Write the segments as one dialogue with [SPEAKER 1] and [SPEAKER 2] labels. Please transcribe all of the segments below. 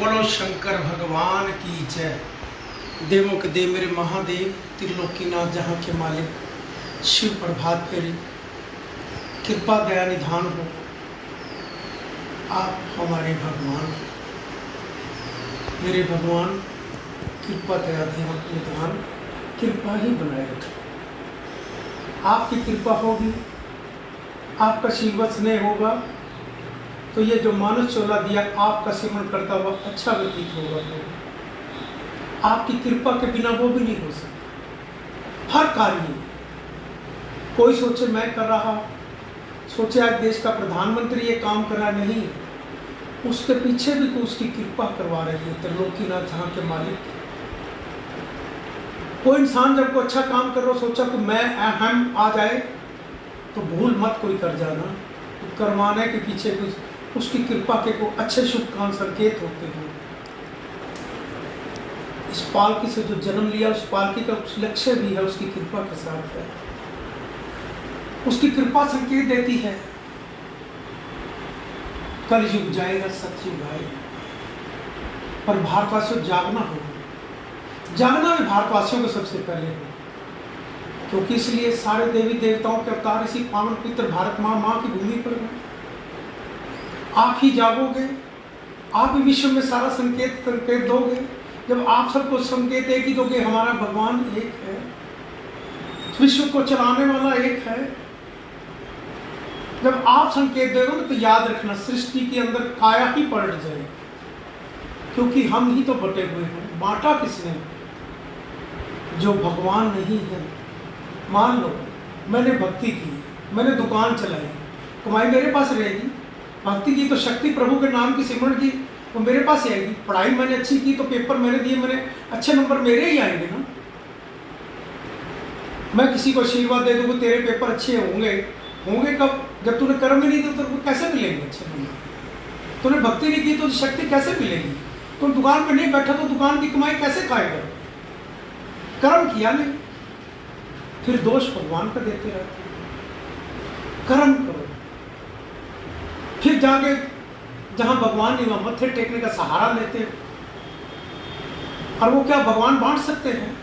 [SPEAKER 1] बोलो शंकर भगवान की जय। देवों के देव मेरे महादेव, त्रिलोकीनाथ जहाँ के मालिक, शिव प्रभात फेरी, कृपा दया निधान हो। आप हमारे भगवान, मेरे भगवान, कृपा दया निधान, कृपा ही बनाए रखें। आपकी कृपा होगी, आपका आशीर्वाद स्नेह होगा तो ये जो मानस चोला दिया आपका सेवन करता हुआ अच्छा व्यतीत होगा। तो आपकी कृपा के बिना वो भी नहीं हो सकता। हर कार्य कोई सोचे मैं कर रहा, सोचे आज देश का प्रधानमंत्री ये काम कर रहा, नहीं, उसके पीछे भी तो उसकी कृपा करवा रही है त्रिलोकीनाथ जहाँ के मालिक। कोई इंसान जब को अच्छा काम कर रहा हो, सोचा कि मैं हम आ जाए तो भूल मत कोई कर जाना, तो करवाने के पीछे कुछ उसकी कृपा के को अच्छे शुभ काम संकेत होते हैं। इस पालकी से जो जन्म लिया उस पालकी का कुछ लक्ष्य भी है, उसकी कृपा के साथ है। उसकी कृपा संकेत देती है कल युग जाएगा, सतयुग आएगा। पर भारतवासियों जागना होगा, जागना भी भारतवासियों को सबसे पहले हो, क्योंकि इसलिए सारे देवी देवताओं के अवतार इसी पावन पवित्र भारत माँ की भूमि पर हैं। आप ही जागोगे, आप ही विश्व में सारा संकेत दोगे। जब आप सबको संकेत एक ही दोगे, हमारा भगवान एक है, विश्व को चलाने वाला एक है। जब आप संकेत दोगे तो याद रखना सृष्टि के अंदर काया ही पलट जाए, क्योंकि हम ही तो बटे हुए हैं। बांटा किसने? जो भगवान नहीं है। मान लो मैंने भक्ति की, मैंने दुकान चलाई, कमाई मेरे पास रहेगी। भक्ति की तो शक्ति प्रभु के नाम की सिमरण की वो मेरे पास ही आएगी। पढ़ाई मैंने अच्छी की तो पेपर मैंने दिए, मैंने अच्छे नंबर मेरे ही आएंगे ना। मैं किसी को आशीर्वाद दे दूंगा तेरे पेपर अच्छे होंगे, होंगे कब? जब तूने कर्म ही नहीं दिया तो कैसे मिलेंगे अच्छे नंबर? तूने भक्ति नहीं की तो शक्ति कैसे मिलेगी? तुम दुकान पे नहीं बैठा तो दुकान की कमाई कैसे खाएगा? कर्म किया नहीं, फिर दोष भगवान का देते रहते। कर्म करो, फिर जाके जहां भगवान नहीं वहां मत्थे टेकने का सहारा लेते हैं। और वो क्या भगवान बांट सकते हैं?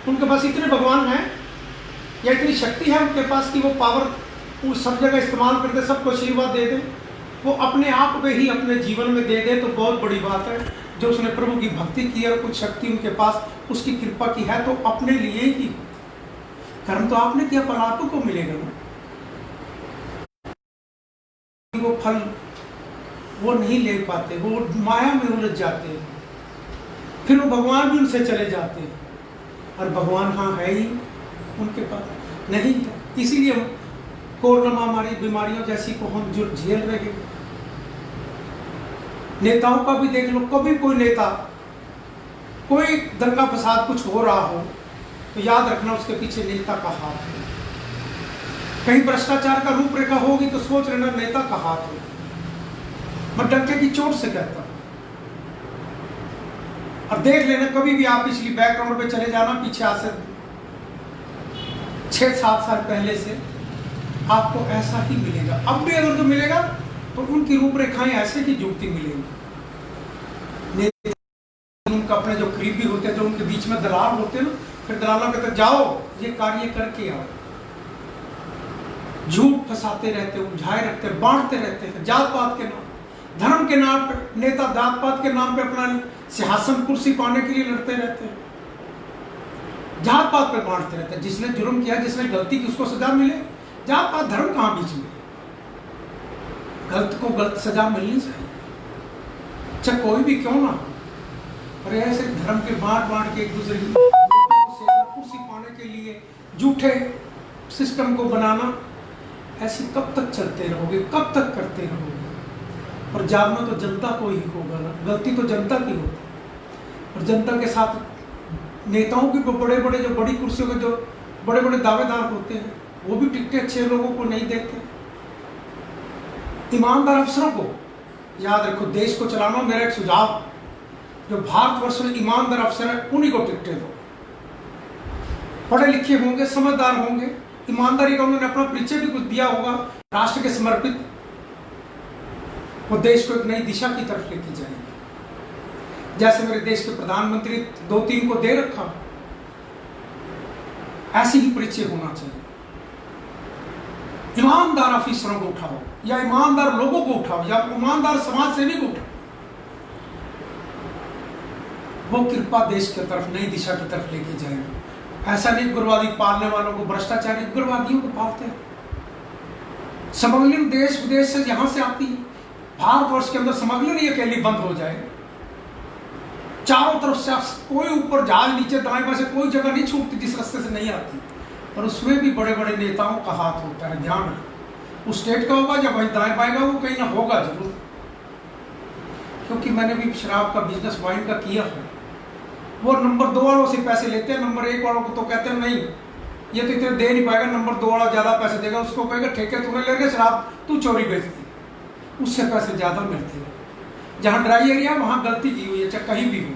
[SPEAKER 1] उनके पास इतने भगवान हैं या इतनी शक्ति है उनके पास कि वो पावर वो सब जगह इस्तेमाल करते, सबको आशीर्वाद दे दे। वो अपने आप में ही अपने जीवन में दे दे तो बहुत बड़ी बात है। जो उसने प्रभु की भक्ति की और कुछ शक्ति उनके पास उसकी कृपा की है तो अपने लिए ही। कर्म तो आपने किया पर आपको मिलेगा ना। वो फल वो नहीं ले पाते, वो माया में उलझ जाते हैं, फिर वो भगवान भी उनसे चले जाते हैं। और भगवान हाँ है ही उनके पास नहीं है। इसीलिए कोरोना महामारी बीमारियों जैसी को हम जो झेल रहे हैं। नेताओं का भी देख लो, कभी कोई नेता कोई दंगा फसाद कुछ हो रहा हो तो याद रखना उसके पीछे नेता का हाथ है। कहीं भ्रष्टाचार का रूपरेखा होगी तो सोच लेना नेता का हाथ होगा। मैं डंके की चोट से कहता हूं। और देख लेना कभी भी आप पिछली बैकग्राउंड पे चले जाना, पीछे आज से 6-7 साल पहले से आपको ऐसा ही मिलेगा। अब भी अगर जो मिलेगा तो उनकी रूपरेखाएं ऐसे की जुगती मिलेंगी। उनका अपने जो करीबी होते हैं, जो उनके बीच में दलाल होते हैं ना, फिर दलालों कहते जाओ ये कार्य करके आओ। झूठ फंसाते रहते, उलझाए रखते, बांटते रहते हैं जात पात के नाम, धर्म के नाम पे। नेता जात पात के नाम पे अपना सिंहासन कुर्सी पाने के लिए लड़ते रहते हैं, जात पात पे बांटते रहते हैं। जिसने जुर्म किया, जिसने गलती की, उसको सजा मिले। जात पात धर्म कहां बीच में? गलत को गलत सजा मिलनी चाहिए, चाहे कोई भी क्यों ना हो। और ऐसे धर्म के बांट के एक दूसरे की कुर्सी पाने के लिए झूठे सिस्टम को बनाना, ऐसे कब तक चलते रहोगे? कब तक करते रहोगे? और जागना तो जनता को ही होगा ना। गलती तो जनता की होती है। और जनता के साथ नेताओं की बड़े बड़े जो बड़ी कुर्सियों के जो बड़े बड़े दावेदार होते हैं वो भी टिकटे अच्छे लोगों को नहीं देते। ईमानदार अफसरों को याद रखो, देश को चलाना मेरा एक सुझाव, जो भारतवर्ष में ईमानदार अफसर है उन्हीं को टिकटे दो। पढ़े लिखे होंगे, समझदार होंगे, ईमानदारी का उन्होंने अपना परिचय भी कुछ दिया होगा, राष्ट्र के समर्पित, वो देश को एक नई दिशा की तरफ लेके जाएंगे। जैसे मेरे देश के प्रधानमंत्री 2-3 को दे रखा, ऐसी ही परिचय होना चाहिए। ईमानदार ऑफिसरों को उठाओ, या ईमानदार लोगों को उठाओ, या ईमानदार समाज सेवी को उठाओ। वो कृपा देश की तरफ, नई दिशा की तरफ लेके जाएगी। ऐसा नहीं उग्रवादी पालने वालों को, भ्रष्टाचारी उग्रवादियों को पालते हैं। स्मगलिंग देश विदेश से यहां से आती है। भारतवर्ष के अंदर स्मगलिंग ही अकेली बंद हो जाए, चारों तरफ से कोई ऊपर जहाज, नीचे दाएं बाएं से कोई जगह नहीं छूटती जिस रास्ते से नहीं आती, और उसमें भी बड़े बड़े नेताओं का हाथ होता है। ध्यान रखो, उस स्टेट का होगा या भाई दाएं बाएं का, वो कहीं ना होगा जरूर। क्योंकि मैंने भी शराब का बिजनेस वाइन का किया है। वो नंबर 2 वालों से पैसे लेते हैं, नंबर 1 वालों को तो कहते हैं नहीं ये तो इतने दे नहीं पाएगा, नंबर 2 वाला ज्यादा पैसे देगा, उसको कहेगा ठेके तूने ले गए शराब, तू चोरी बेचती, उससे पैसे ज्यादा मिलते हैं। जहां ड्राई एरिया वहां गलती की हुई है, चाहे कहीं भी हो,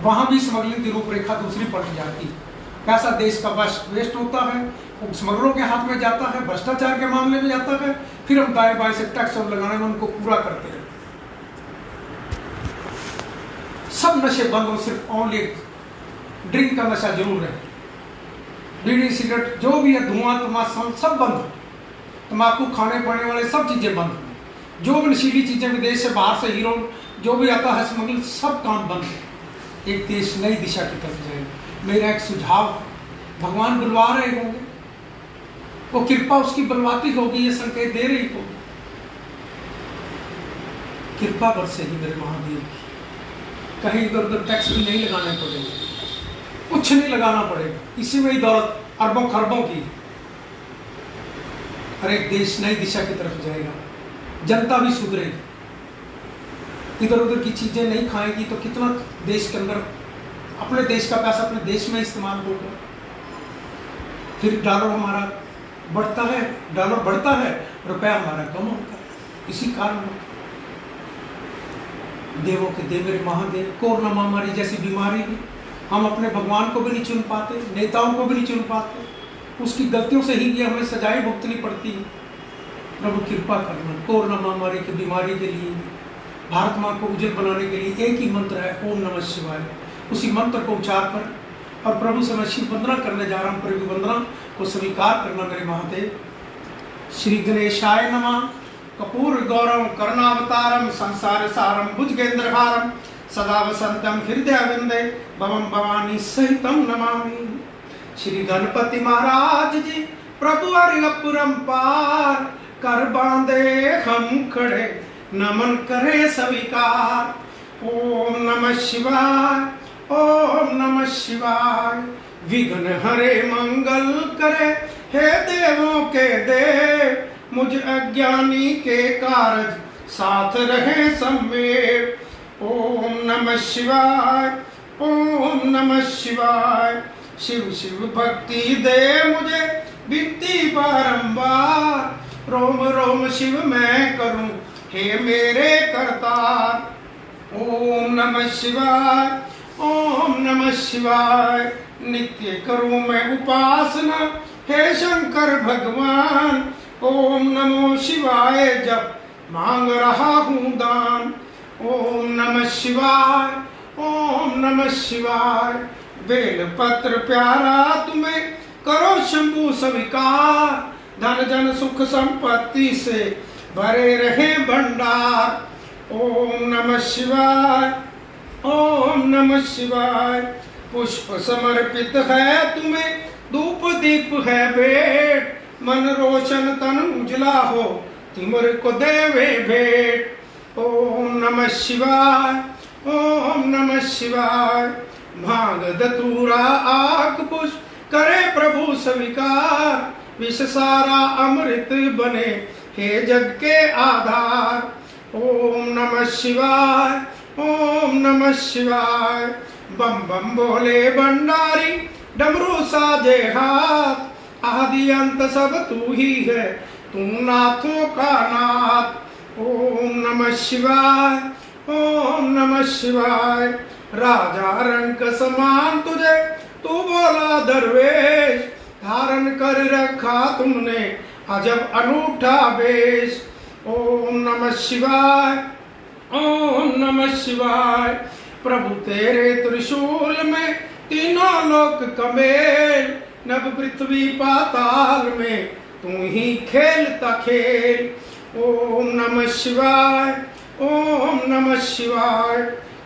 [SPEAKER 1] वहां भी स्मगलिंग की रूपरेखा दूसरी पलट जाती है। पैसा देश का वेस्ट होता है, स्मगलरों के हाथ में जाता है, भ्रष्टाचार के मामले में जाता है, फिर हम दाएं बाएं से टैक्स और लगाने में उनको पूरा करते हैं। सब नशे बंद हो, सिर्फ ओनली ड्रिंक का नशा जरूर है। बीड़ी सिगरेट जो भी है, धुआं तमाशा सब बंद हो, तम्बाकू खाने पीने वाले सब चीजें बंद हो, जो भी नशीली चीजें विदेश से बाहर से हीरो जो भी आता है स्मगलिंग, सब काम बंद है। एक देश नई दिशा की तरफ जाएगा। मेरा एक सुझाव, भगवान बुलवा रहे होंगे, वो कृपा उसकी बुलवाती होगी, ये संकेत दे रही होगी, कृपा बरसेगी मेरे महादेव की। कहीं इधर उधर टैक्स भी नहीं लगाने पड़ेंगे, कुछ नहीं लगाना पड़ेगा, इसी में ही दौलत अरबों खरबों की। हर एक देश नई दिशा की तरफ जाएगा, जनता भी सुधरेगी, इधर उधर की चीजें नहीं खाएगी तो कितना देश के अंदर अपने देश का पैसा अपने देश में इस्तेमाल होगा। फिर डॉलर हमारा बढ़ता है, डॉलर बढ़ता है, रुपया हमारा कम होता है। इसी कारण देवों के देव मेरे महादेव, कोरोना महामारी जैसी बीमारी भी हम अपने भगवान को भी नहीं चुन पाते, नेताओं को भी नहीं चुन पाते, उसकी गलतियों से ही ये हमें सजाएं भुगतनी पड़ती है। प्रभु कृपा करना, कोरोना महामारी की बीमारी के लिए, भारत माँ को उज्जवल बनाने के लिए एक ही मंत्र है, ओम नमः शिवाय। उसी मंत्र को उच्चार कर और प्रभु से मैं शिव वंदना करने जा रहा हूँ। प्रभु वंदना को स्वीकार करना मेरे महादेव। श्री गणेशाय नमः। कपूर गौरव करुणावतारम संसार सारम भुजगेंद्रहारम सदा वसंतम हृदय विंदे भवम भवानी सहितम नमामि। श्री गणपति महाराज जी प्रभु अरियपुरम पार कर बांधे हम खड़े नमन करे स्वीकार। ओम नमः शिवाय, ओम नमः शिवाय। विघ्न हरे मंगल करे हे देवों के देव, मुझ अज्ञानी के कारज साथ रहे सम्मेल। ओम नमः शिवाय, ओम नमः शिवाय। शिव शिव भक्ति दे मुझे विनती बारंबार, रोम रोम शिव मैं करूं हे मेरे करतार। ओम नमः शिवाय, ओम नमः शिवाय। नित्य करूं मैं उपासना हे शंकर भगवान। ओम नमो शिवाय जब मांग रहा हूं दान। ओम नमः शिवाय, ओम नमः शिवाय। बेल पत्र प्यारा तुम्हें करो शंभु स्वीकार, धन जन सुख संपत्ति से भरे रहे भंडार। ओम नमः शिवाय, ओम नमः शिवाय। पुष्प समर्पित है तुम्हें, धूप दीप है भेंट, मन रोशन तन उजला हो तिमर को देवे भेंट। ओम नमः शिवाय, ओम नमः शिवाय। भांग धतूरा आक पुष्प करे प्रभु स्वीकार, विष सारा अमृत बने हे जग के आधार। ओम नमः शिवाय, ओम नमः शिवाय। बम बम बोले भंडारी डमरू साजे हाथ, आदि अंत सब तू ही है तू नाथों का नाथ। ओम नमः शिवाय, ओम नमः शिवाय। राजा रंग समान तुझे तू बोला दरवेश, धारण कर रखा तुमने अजब अनूठा वेश। ओम नमः शिवाय, ओम नमः शिवाय। प्रभु तेरे त्रिशूल में तीनों लोक कमेल, नभ पृथ्वी पाताल में तू ही खेलता खेल। ओम नमः शिवाय, ओम नमः शिवाय।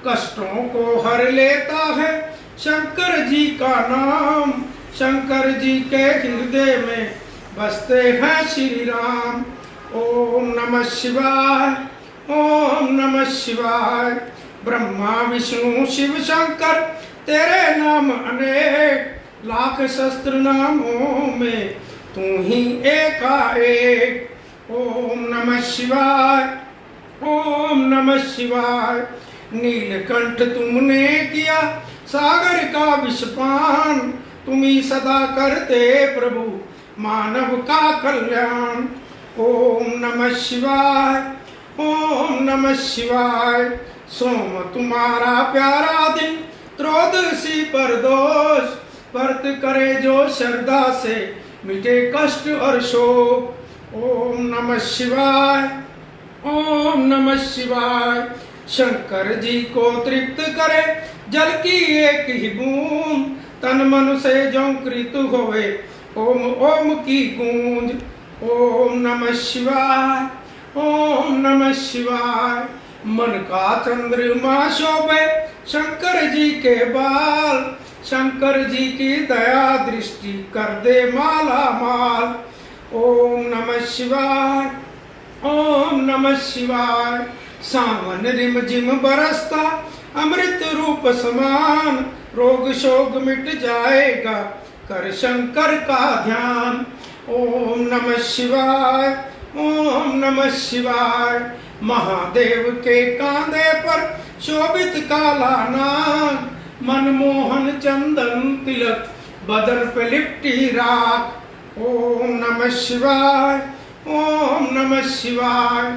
[SPEAKER 1] कष्टों को हर लेता है शंकर जी का नाम, शंकर जी के हृदय में बसते हैं श्री राम। ओम नमः शिवाय, ओम नमः शिवाय। ब्रह्मा विष्णु शिव शंकर तेरे नाम अनेक, लाख शस्त्र नामों में तू ही एकाएक। ओम नमः शिवाय, ओम नमः शिवाय। नीलकंठ तुमने किया सागर का विषपान, तुम ही सदा करते प्रभु मानव का कल्याण। ओम नमः शिवाय, ओम नमः शिवाय। सोम तुम्हारा प्यारा दिन, त्रयोदशी पर दोष, व्रत करे जो श्रद्धा से मिटे कष्ट और शोक। ओम नमः शिवाय, ओम नमः शिवाय। शंकर जी को तृप्त करे जल की एक ही बूंद, तन मन से जो कृत होवे ओम ओम की गूंज। ओम नमः शिवाय, ओम नमः शिवाय। मन का चंद्रमा शोभे शंकर जी के बाल, शंकर जी की दया दृष्टि कर दे माला माल। ओम नमः शिवाय, ओम नमः शिवाय। सावन रिम जिम बरसता अमृत रूप समान, रोग शोक मिट जाएगा कर शंकर का ध्यान। ओम नमः शिवाय, ओम नमः शिवाय। महादेव के कांधे पर शोभित काला नाग, मनमोहन चंदन तिलक बदन पे लिपटी राख। ओम नमः शिवाय, ओम नमः शिवाय।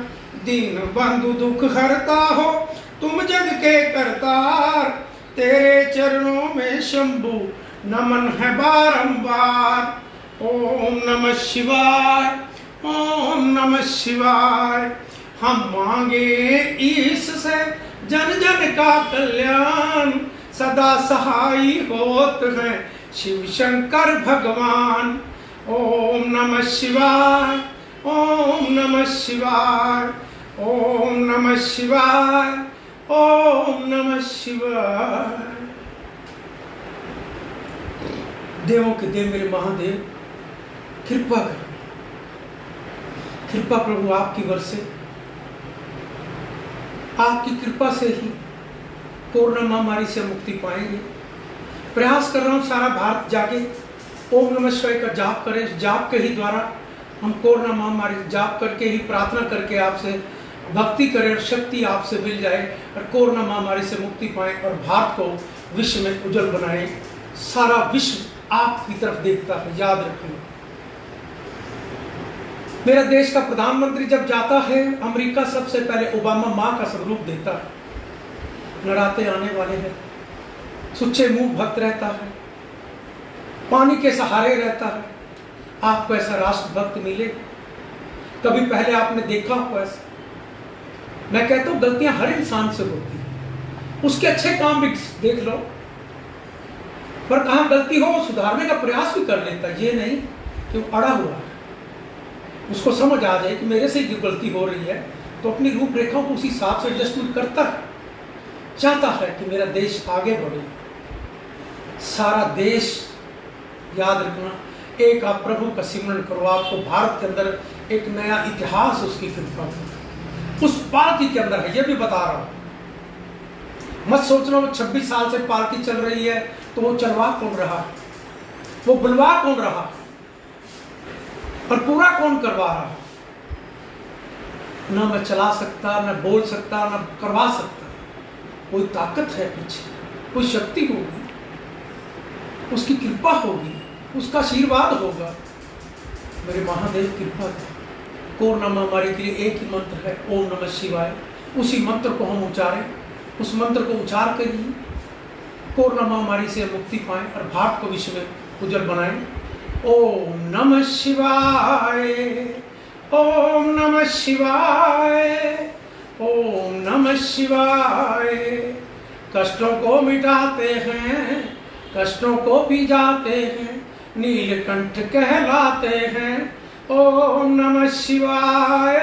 [SPEAKER 1] दीन बंधु दुख हरता हो तुम जग के करतार, तेरे चरणों में शंभु नमन है बारंबार। ओम नमः शिवाय, ओम नमः शिवाय। हम मांगे ईश से जन जन का कल्याण, सदा सहाय होत हैं शिव शंकर भगवान। ओम नमः शिवाय, ओम नमः शिवाय, ओम नमः शिवाय, ओम नमः शिवाय। देवों के देव मेरे महादेव, कृपा करो, कृपा प्रभु आपकी वर्षे, आपकी कृपा से ही कोरोना महामारी से मुक्ति पाएंगे। प्रयास कर रहा हूं सारा भारत जाके ओम नमः शिवाय का जाप करें, जाप के ही द्वारा हम कोरोना महामारी जाप करके ही प्रार्थना करके आपसे भक्ति करें और शक्ति आपसे मिल जाए और कोरोना महामारी से मुक्ति पाए और भारत को विश्व में उज्जवल बनाए। सारा विश्व आपकी तरफ देखता है, याद रखना। मेरा देश का प्रधानमंत्री जब जाता है अमेरिका, सबसे पहले ओबामा माँ का स्वरूप देता है। नराते आने वाले हैं, सुच्चे मुंह भक्त रहता है, पानी के सहारे रहता है। आपको ऐसा राष्ट्रभक्त मिले, कभी पहले आपने देखा हो ऐसा? मैं कहता हूं गलतियां हर इंसान से होती है, उसके अच्छे काम भी देख लो, पर कहां गलती हो सुधारने का प्रयास भी कर लेता है। ये नहीं कि वो अड़ा हुआ है, उसको समझ आ जाए कि मेरे से ही गलती हो रही है, तो अपनी रूपरेखाओं को उसी हिसाब से एडजस्टमेंट करता है, चाहता है कि मेरा देश आगे बढ़े। सारा देश, याद रखना, एक आप प्रभु का सिमरन करो, आपको भारत के अंदर एक नया इतिहास उसकी कृपा उस पार्टी के अंदर है। ये भी बता रहा हूं, मत सोचना 26 साल से पार्टी चल रही है तो वो चलवा कौन रहा, वो बुलवा कौन रहा और पूरा कौन करवा रहा। ना मैं चला सकता, ना बोल सकता, ना करवा सकता। कोई ताकत है पीछे, कोई शक्ति होगी, उसकी कृपा होगी, उसका आशीर्वाद होगा। मेरे महादेव कृपा करें। कोरोना महामारी के लिए एक ही मंत्र है, ओम नमः शिवाय। उसी मंत्र को हम उच्चारें, उस मंत्र को उच्चार करिए, कोरोना महामारी से मुक्ति पाएं और भारत को विश्व में उज्जवल बनाएं। ओम नमः शिवाय, ओम नमः शिवाय, ओम नमः शिवाय। कष्टों को मिटाते हैं, कष्टों को भी जाते हैं, नीलकंठ कहलाते हैं। ओम नमः शिवाय,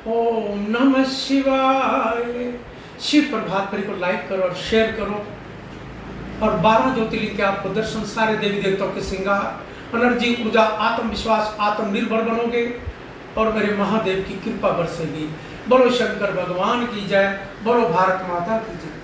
[SPEAKER 1] ओम नमः शिवाय। शिव प्रभात फेरी को लाइक करो और शेयर करो, और 12 ज्योतिर्लिंग के आपको दर्शन, सारे देवी देवताओं के श्रृंगार, एनर्जी, ऊर्जा, आत्मविश्वास, आत्मनिर्भर बनोगे और मेरे महादेव की कृपा बरसेगी। बोलो शंकर भगवान की जय, बोलो भारत माता की जय।